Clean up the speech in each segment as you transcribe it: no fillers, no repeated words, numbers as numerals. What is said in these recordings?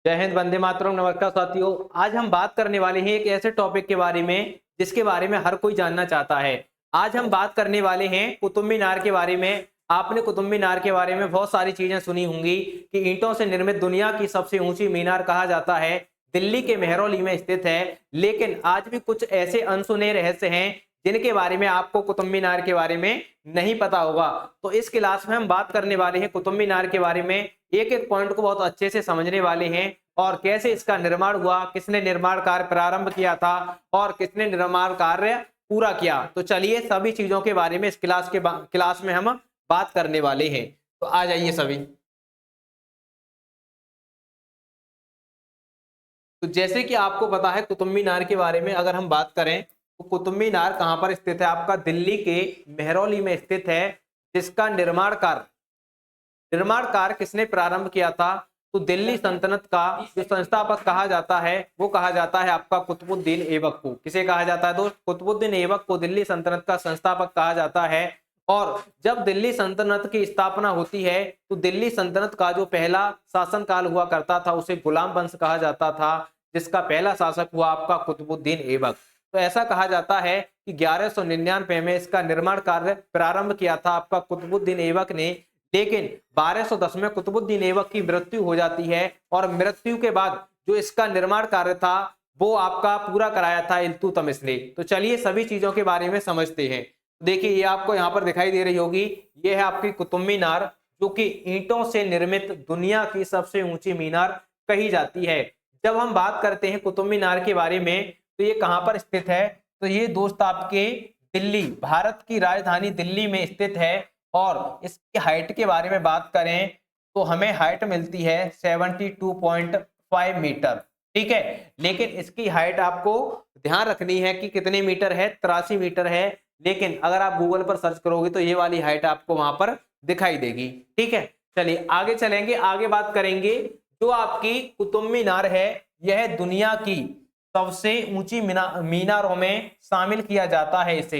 जय हिंद, वंदे मातरम। नमस्कार साथियों, आज हम बात करने वाले हैं एक ऐसे टॉपिक के बारे में जिसके बारे में हर कोई जानना चाहता है। आज हम बात करने वाले हैं कुतुब मीनार के बारे में। आपने कुतुब मीनार के बारे में बहुत सारी चीजें सुनी होंगी कि ईंटों से निर्मित दुनिया की सबसे ऊंची मीनार कहा जाता है, दिल्ली के मेहरौली में स्थित है। लेकिन आज भी कुछ ऐसे अनसुने रहस्य हैं जिनके बारे में आपको कुतुब मीनार के बारे में नहीं पता होगा। तो इस क्लास में हम बात करने वाले हैं कुतुब मीनार के बारे में, एक एक पॉइंट को बहुत अच्छे से समझने वाले हैं और कैसे इसका निर्माण हुआ, किसने निर्माण कार्य प्रारंभ किया था और किसने निर्माण कार्य पूरा किया। तो चलिए सभी चीजों के बारे में इस क्लास में हम बात करने वाले हैं। तो आ जाइए सभी। तो जैसे कि आपको पता है कुतुब मीनार के बारे में अगर हम बात करें तो कुतुब मीनार कहां पर स्थित है? आपका दिल्ली के मेहरौली में स्थित है। जिसका निर्माण कार्य किसने प्रारंभ किया था? तो दिल्ली सल्तनत का जो संस्थापक कहा जाता है वो कहा जाता है आपका कुतुबुद्दीन ऐबक को। किसे कहा जाता है दोस्त? कुतुबुद्दीन ऐबक को दिल्ली सल्तनत का संस्थापक कहा जाता है। और जब दिल्ली सल्तनत की स्थापना होती है तो दिल्ली सल्तनत का जो पहला शासनकाल हुआ करता था उसे गुलाम वंश कहा जाता था, जिसका पहला शासक हुआ आपका कुतुबुद्दीन ऐबक। तो ऐसा कहा जाता है कि 1199 में इसका निर्माण कार्य प्रारंभ किया था आपका कुतुबुद्दीन ऐबक ने। लेकिन 1210 में कुतुबुद्दीन ऐबक की मृत्यु हो जाती है और मृत्यु के बाद जो इसका निर्माण कार्य था वो आपका पूरा कराया था इल्तुतमिश ने। तो चलिए सभी चीजों के बारे में समझते हैं। देखिए ये आपको यहाँ पर दिखाई दे रही होगी, ये है आपकी कुतुब मीनार जो कि ईंटों से निर्मित दुनिया की सबसे ऊंची मीनार कही जाती है। जब हम बात करते हैं कुतुब मीनार के बारे में तो ये कहां पर स्थित है? तो ये दोस्त आपके दिल्ली, भारत की राजधानी दिल्ली में स्थित है। और इसकी हाइट के बारे में बात करें तो हमें हाइट मिलती है 72.5 मीटर। ठीक है, लेकिन इसकी हाइट आपको ध्यान रखनी है कि कितने मीटर है? 83 मीटर है। लेकिन अगर आप गूगल पर सर्च करोगे तो ये वाली हाइट आपको वहां पर दिखाई देगी। ठीक है, चलिए आगे चलेंगे, आगे बात करेंगे। जो आपकी कुतुब मीनार है यह दुनिया की सबसे ऊंची मीनारों में शामिल किया जाता है इसे।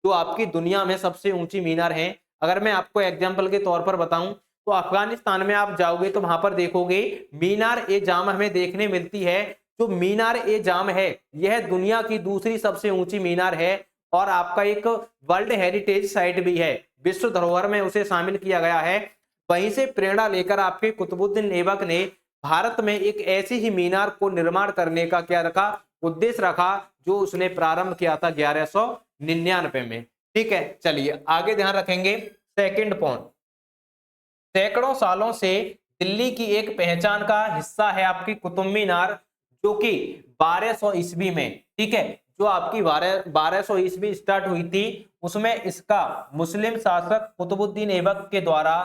जो आपकी दुनिया में सबसे ऊंची मीनार है, अगर मैं आपको एग्जांपल के तौर पर बताऊं तो अफगानिस्तान में आप जाओगे तो वहां पर देखोगे मीनार ए जाम हमें देखने मिलती है। जो मीनार ए जाम है यह दुनिया की दूसरी सबसे ऊंची मीनार है और आपका एक वर्ल्ड हेरिटेज साइट भी है, विश्व धरोहर में उसे शामिल किया गया है। वहीं से प्रेरणा लेकर आपके कुतुबुद्दीन ऐबक ने भारत में एक ऐसी ही मीनार को निर्माण करने का क्या रखा? उद्देश्य रखा, जो उसने प्रारंभ किया था 1199 में। ठीक है, चलिए आगे ध्यान रखेंगे। सेकंड पॉइंट, सैकड़ों सालों से दिल्ली की एक पहचान का हिस्सा है आपकी कुतुब मीनार, जो कि 1200 ईस्वी में, ठीक है, जो आपकी 1200 ईस्वी स्टार्ट हुई थी उसमें इसका मुस्लिम शासक कुतुबुद्दीन ऐबक के द्वारा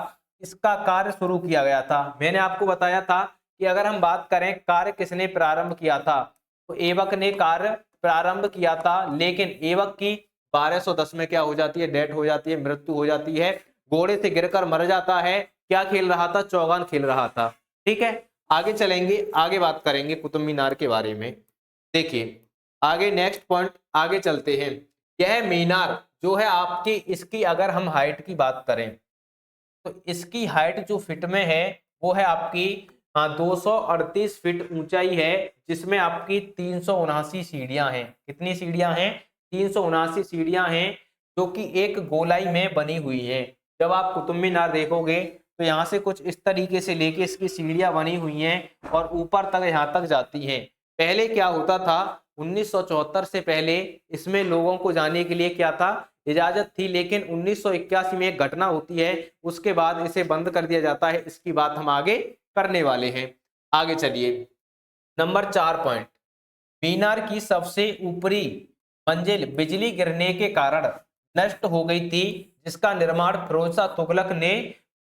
इसका कार्य शुरू किया गया था। मैंने आपको बताया था कि अगर हम बात करें कार्य किसने प्रारंभ किया था तो ऐबक ने कार्य प्रारंभ किया था। लेकिन ऐबक की 1210 में क्या हो जाती है? डेथ हो जाती है, मृत्यु हो जाती है, घोड़े से गिरकर मर जाता है। क्या खेल रहा था? चौगान खेल रहा था। ठीक है, आगे चलेंगे, आगे बात करेंगे कुतुब मीनार के बारे में। देखिए आगे नेक्स्ट पॉइंट, आगे चलते हैं। यह मीनार जो है आपकी, इसकी अगर हम हाइट की बात करें तो इसकी हाइट जो फीट में है वो है आपकी 238 फीट ऊंचाई है, जिसमें आपकी 379 सीढ़ियां हैं। कितनी सीढ़ियां हैं? 379 सीढ़ियां हैं, जो कि एक गोलाई में बनी हुई है। जब आप कुतुब मीनार देखोगे तो यहाँ से कुछ इस तरीके से लेके इसकी सीढ़ियां बनी हुई हैं और ऊपर तक यहाँ तक जाती हैं। पहले क्या होता था? 1974 से पहले इसमें लोगों को जाने के लिए क्या था? इजाजत थी। लेकिन 1981 में एक घटना होती है, उसके बाद इसे बंद कर दिया जाता है। इसकी बात हम आगे करने वाले हैं। आगे चलिए, नंबर 4 पॉइंट, मीनार की सबसे ऊपरी मंजिल बिजली गिरने के कारण नष्ट हो गई थी, जिसका निर्माण फिरोज शाह तुगलक ने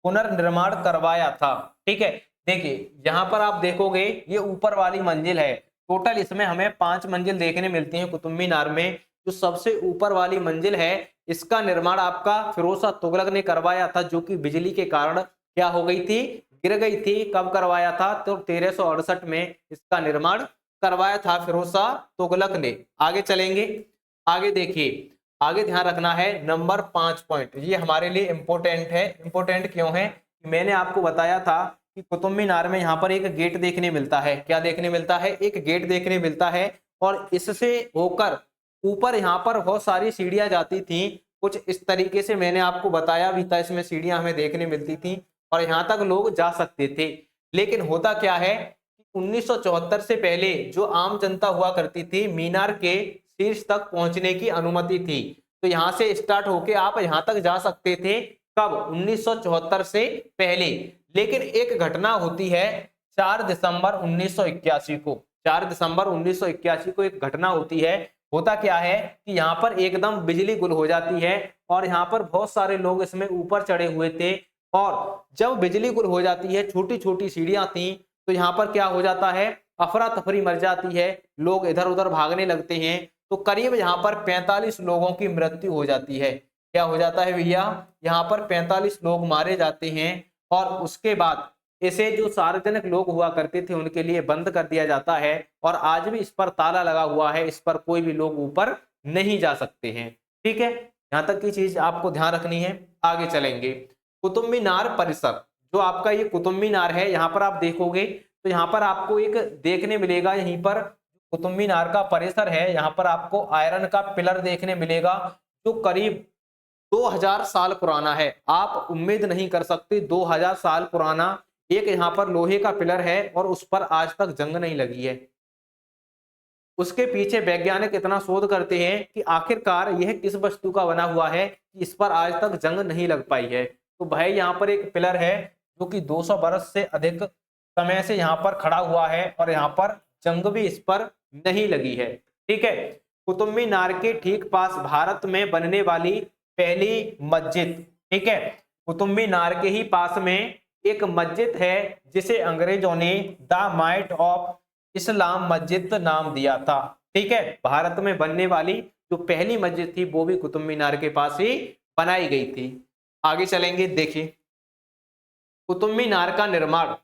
पुनर्निर्माण करवाया था। ठीक है, देखिए यहाँ पर आप देखोगे ये ऊपर वाली मंजिल है। टोटल इसमें हमें 5 मंजिल देखने मिलती हैं कुतुब मीनार में। जो सबसे ऊपर वाली मंजिल है इसका निर्माण आपका फिरोज शाह तुगलक ने करवाया था, जो कि बिजली के कारण क्या हो गई थी? गिर गई थी। कब करवाया था? तो 1368 में इसका निर्माण करवाया था फिरोज शाह तुगलक ने। आगे चलेंगे, आगे देखिए, आगे ध्यान रखना है नंबर 5 पॉइंट, ये हमारे लिए इंपॉर्टेंट है। इंपॉर्टेंट क्यों है? मैंने आपको बताया था कि कुतुब मीनार में यहाँ पर एक गेट देखने मिलता है। क्या देखने मिलता है? एक गेट देखने मिलता है और इससे होकर ऊपर यहाँ पर बहुत सारी सीढ़ियां जाती थी। कुछ इस तरीके से मैंने आपको बताया भी था, इसमें सीढ़ियां हमें देखने मिलती थी और यहाँ तक लोग जा सकते थे। लेकिन होता क्या है, 1974 से पहले जो आम जनता हुआ करती थी, मीनार के शीर्ष तक पहुंचने की अनुमति थी। तो यहाँ से स्टार्ट होके आप यहाँ तक जा सकते थे। कब? 1974 से पहले। लेकिन एक घटना होती है 4 दिसंबर 1981 को। 4 दिसंबर 1981 को एक घटना होती है। होता क्या है कि यहाँ पर एकदम बिजली गुल हो जाती है और यहाँ पर बहुत सारे लोग इसमें ऊपर चढ़े हुए थे और जब बिजली गुल हो जाती है, छोटी छोटी सीढ़ियां थी, तो यहाँ पर क्या हो जाता है, अफरा तफरी मच जाती है, लोग इधर उधर भागने लगते हैं। तो करीब यहाँ पर 45 लोगों की मृत्यु हो जाती है। क्या हो जाता है भैया? यहाँ पर 45 लोग मारे जाते हैं और उसके बाद इसे जो सार्वजनिक लोग हुआ करते थे उनके लिए बंद कर दिया जाता है और आज भी इस पर ताला लगा हुआ है, इस पर कोई भी लोग ऊपर नहीं जा सकते हैं। ठीक है, यहाँ तक की चीज आपको ध्यान रखनी है। आगे चलेंगे। कुतुब मीनार परिसर, जो आपका ये कुतुब मीनार है, यहाँ पर आप देखोगे तो यहाँ पर आपको एक देखने मिलेगा, यहीं पर कुतुब मीनार का परिसर है, यहाँ पर आपको आयरन का पिलर देखने मिलेगा जो करीब 2000 साल पुराना है। आप उम्मीद नहीं कर सकते, 2000 साल पुराना एक यहाँ पर लोहे का पिलर है और उस पर आज तक जंग नहीं लगी है। उसके पीछे वैज्ञानिक इतना शोध करते हैं कि आखिरकार यह किस वस्तु का बना हुआ है कि इस पर आज तक जंग नहीं लग पाई है। तो भाई यहाँ पर एक पिलर है जो कि 200 बरस से अधिक समय से यहाँ पर खड़ा हुआ है और यहाँ पर जंग भी इस पर नहीं लगी है। ठीक है, कुतुब मीनार के ठीक पास भारत में बनने वाली पहली मस्जिद, ठीक है, कुतुब मीनार के ही पास में एक मस्जिद है जिसे अंग्रेजों ने द माइट ऑफ इस्लाम मस्जिद नाम दिया था। ठीक है, भारत में बनने वाली जो पहली मस्जिद थी वो भी कुतुब मीनार के पास ही बनाई गई थी। आगे चलेंगे। देखिए, कुतुब मीनार का निर्माण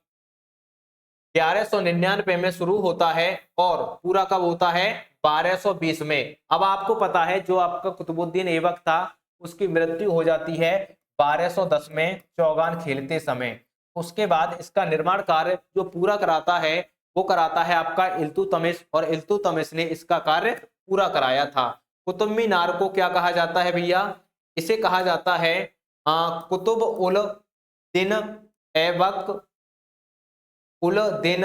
1199 में शुरू होता है और पूरा कब होता है? 1220 में। अब आपको पता है जो आपका कुतुबुद्दीन ऐबक था उसकी मृत्यु हो जाती है 1210 में चौगान खेलते समय। उसके बाद इसका निर्माण कार्य जो पूरा कराता है वो कराता है आपका इल्तुतमिश, और इल्तुतमिश ने इसका कार्य पूरा कराया था। कुतुब मीनार को क्या कहा जाता है भैया? इसे कहा जाता है कुतुब उल दिन ऐबक उल दिन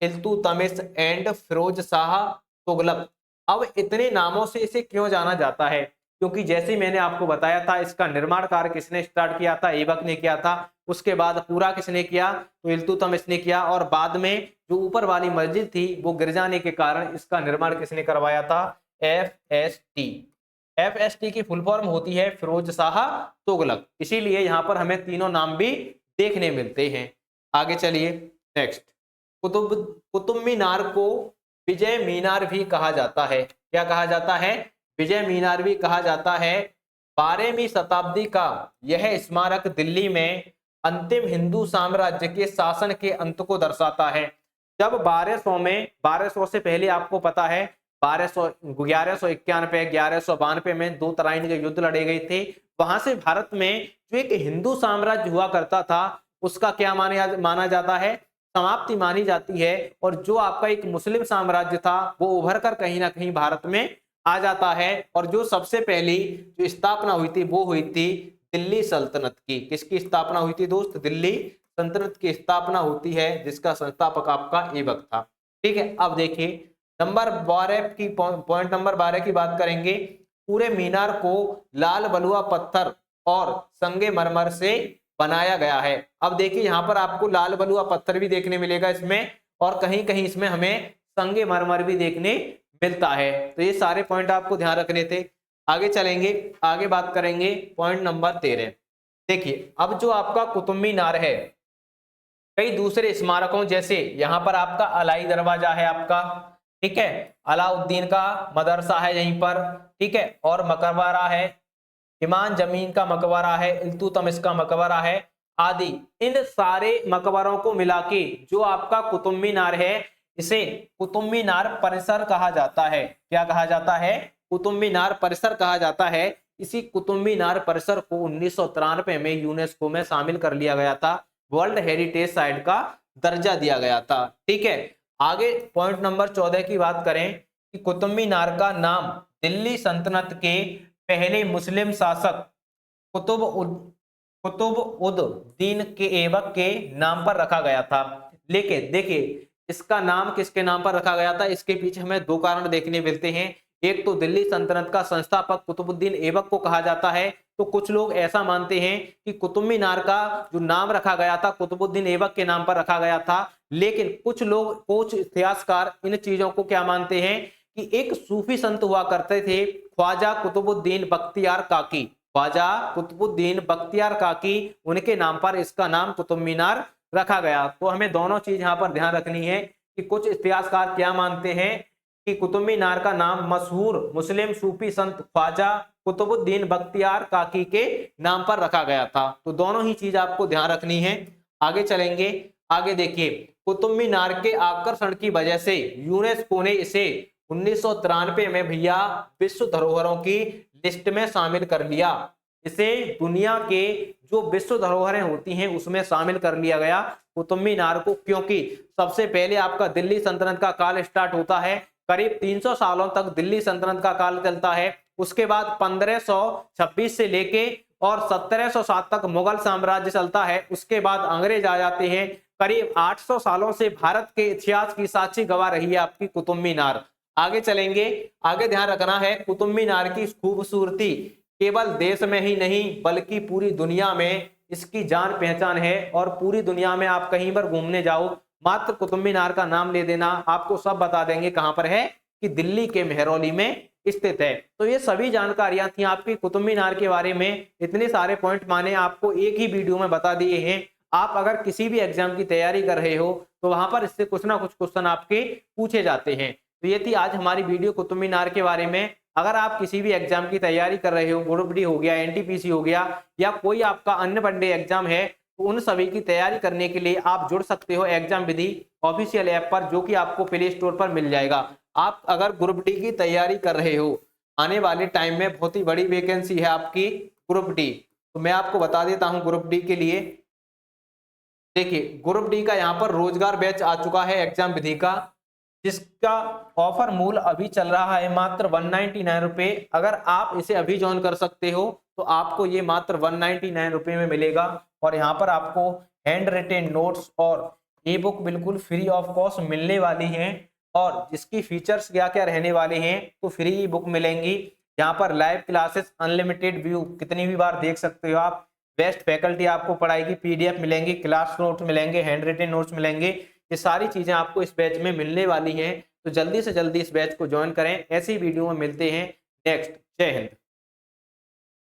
इल्तुतमिश एंड फिरोज शाह तुगलक। अब इतने नामों से इसे क्यों जाना जाता है? क्योंकि जैसे मैंने आपको बताया था इसका निर्माण कार्य किसने स्टार्ट किया था? ऐबक ने किया था। उसके बाद पूरा किसने किया? तो इल्तुतमिश ने किया। और बाद में जो ऊपर वाली मस्जिद थी वो गिर जाने के कारण इसका निर्माण किसने करवाया था? FST। FST की फुल फॉर्म होती है फिरोज शाह तुगलक। इसीलिए यहाँ पर हमें तीनों नाम भी देखने मिलते हैं। आगे चलिए। नेक्स्ट, कुतुब मीनार को विजय मीनार भी कहा जाता है। क्या कहा जाता है? विजय मीनार भी कहा जाता है। 12वीं शताब्दी का यह स्मारक दिल्ली में अंतिम हिंदू साम्राज्य के शासन के अंत को दर्शाता है। जब 1200 से पहले आपको पता है 1191 1192 में दो तराइन के युद्ध लड़े गए थे। वहां से भारत में जो एक हिंदू साम्राज्य हुआ करता था उसका क्या माना जाता है? समाप्ति मानी जाती है। और जो आपका एक मुस्लिम साम्राज्य था वो उभर कर कहीं ना कहीं भारत में आ जाता है। और जो सबसे पहली जो स्थापना हुई थी वो हुई थी दिल्ली सल्तनत की। किसकी स्थापना हुई थी दोस्त? दिल्ली सल्तनत की स्थापना होती है जिसका संस्थापक आपका ऐबक था। ठीक है, अब देखिए नंबर 12 की पॉइंट नंबर 12 की बात करेंगे। पूरे मीनार को लाल बलुआ पत्थर और संगे मरमर से बनाया गया है। अब देखिए यहाँ पर आपको लाल बलुआ पत्थर भी देखने मिलेगा इसमें, और कहीं कहीं इसमें हमें संगे मरमर भी देखने मिलता है। तो ये सारे पॉइंट आपको ध्यान रखने थे। आगे चलेंगे, आगे बात करेंगे पॉइंट नंबर 13। देखिए, अब जो आपका कुतुब मीनार है कई दूसरे स्मारकों जैसे यहाँ पर आपका अलाई दरवाजा है आपका, ठीक है, अलाउद्दीन का मदरसा है यहीं पर, ठीक है, और मकबरा है, इमाम जमीन का मकबरा है, इल्तुतमिश का मकबरा है आदि। इन सारे मकबरों को मिला के जो आपका कुतुब मीनार है इसे कुतुब मीनार परिसर कहा जाता है। क्या कहा जाता है? कुतुब मीनार परिसर कहा जाता है। इसी कुतुब मीनार परिसर को 1993 में यूनेस्को में शामिल कर लिया गया था। वर्ल्ड हेरिटेज साइट का दर्जा दिया गया था। ठीक है, आगे पॉइंट नंबर 14 की बात करें कि कुतुब मीनार का नाम दिल्ली सल्तनत के पहले मुस्लिम शासक कुतुब उद दीन के ऐबक के नाम पर रखा गया था। लेकिन देखिए इसका नाम किसके नाम पर रखा गया था, इसके पीछे हमें दो कारण देखने मिलते हैं। एक तो दिल्ली सल्तनत का संस्थापक कुतुबुद्दीन ऐबक को कहा जाता है, तो कुछ लोग ऐसा मानते हैं कि कुतुब मीनार का जो नाम रखा गया था कुतुबुद्दीन ऐबक के नाम पर रखा गया था। लेकिन कुछ इतिहासकार इन चीजों को क्या मानते हैं कि एक सूफी संत हुआ करते थे ख्वाजा कुतुबुद्दीन बख्तियार काकी, ख्वाजा कुतुबुद्दीन बख्तियार काकी, उनके नाम पर इसका नाम कुतुब मीनार रखा गया। तो हमें दोनों चीज यहाँ पर ध्यान रखनी है कि कुछ इतिहासकार क्या मानते हैं कि कुतुब मीनार का नाम मशहूर मुस्लिम सूफी संत ख्वाजा कुतुबुद्दीन बख्तियार काकी के नाम पर रखा गया था। तो दोनों ही चीज आपको ध्यान रखनी है। आगे चलेंगे, आगे देखिए कुतुब मीनार के आकर्षण की वजह से यूनेस्को ने इसे 1993 में भैया विश्व धरोहरों की लिस्ट में शामिल कर लिया। इसे दुनिया के जो विश्व धरोहरें होती हैं उसमें शामिल कर लिया गया कुतुब मीनार को, क्योंकि सबसे पहले आपका दिल्ली सल्तनत का काल स्टार्ट होता है, करीब 300 सालों तक दिल्ली सल्तनत का काल चलता है। उसके बाद 1526 से लेके और 1707 तक मुगल साम्राज्य चलता है। उसके बाद अंग्रेज आ जाते हैं। करीब 800 सालों से भारत के इतिहास की साक्षी गवाह रही है आपकी कुतुब मीनार। आगे चलेंगे, आगे ध्यान रखना है कुतुब मीनार की खूबसूरती केवल देश में ही नहीं बल्कि पूरी दुनिया में इसकी जान पहचान है। और पूरी दुनिया में आप कहीं पर घूमने जाओ, मात्र कुतुब मीनार का नाम ले देना, आपको सब बता देंगे कहां पर है, कि दिल्ली के मेहरौली में स्थित है। तो ये सभी जानकारियां थी आपकी कुतुब मीनार के बारे में। इतने सारे पॉइंट माने आपको एक ही वीडियो में बता दिए हैं। आप अगर किसी भी एग्जाम की तैयारी कर रहे हो तो वहां पर इससे कुछ ना कुछ क्वेश्चन आपके पूछे जाते हैं। तो ये थी आज हमारी वीडियो कुतुब मीनार के बारे में। अगर आप किसी भी एग्जाम की तैयारी कर रहे हो, ग्रुप डी हो गया, एनटीपीसी हो गया, या कोई आपका अन्य वनडे एग्जाम है, तो उन सभी की तैयारी करने के लिए आप जुड़ सकते हो एग्जाम विधि ऑफिशियल ऐप पर, जो कि आपको प्ले स्टोर पर मिल जाएगा। आप अगर ग्रुप डी की तैयारी कर रहे हो, आने वाले टाइम में बहुत ही बड़ी वैकेंसी है आपकी ग्रुप डी। तो मैं आपको बता देता हूं ग्रुप डी के लिए। देखिए ग्रुप डी का यहाँ पर रोजगार बैच आ चुका है एग्जाम विधि का, जिसका ऑफर मूल्य अभी चल रहा है मात्र 199 रुपए। अगर आप इसे अभी ज्वाइन कर सकते हो तो आपको ये मात्र 199 रुपए में मिलेगा। और यहाँ पर आपको हैंड रिटेन नोट्स और ई बुक बिल्कुल फ्री ऑफ कॉस्ट मिलने वाली हैं। और जिसकी फीचर्स क्या क्या रहने वाले हैं, तो फ्री ई बुक मिलेंगी, यहाँ पर लाइव क्लासेस अनलिमिटेड व्यू कितनी भी बार देख सकते हो आप, बेस्ट फैकल्टी आपको पढ़ाएगी, पीडीएफ मिलेंगी, क्लास नोट्स मिलेंगे, हैंड रिटेन नोट्स मिलेंगे। ये सारी चीजें आपको इस बैच में मिलने वाली हैं। तो जल्दी से जल्दी इस बैच को ज्वाइन करें। ऐसी वीडियो में मिलते हैं नेक्स्ट। जय हिंद।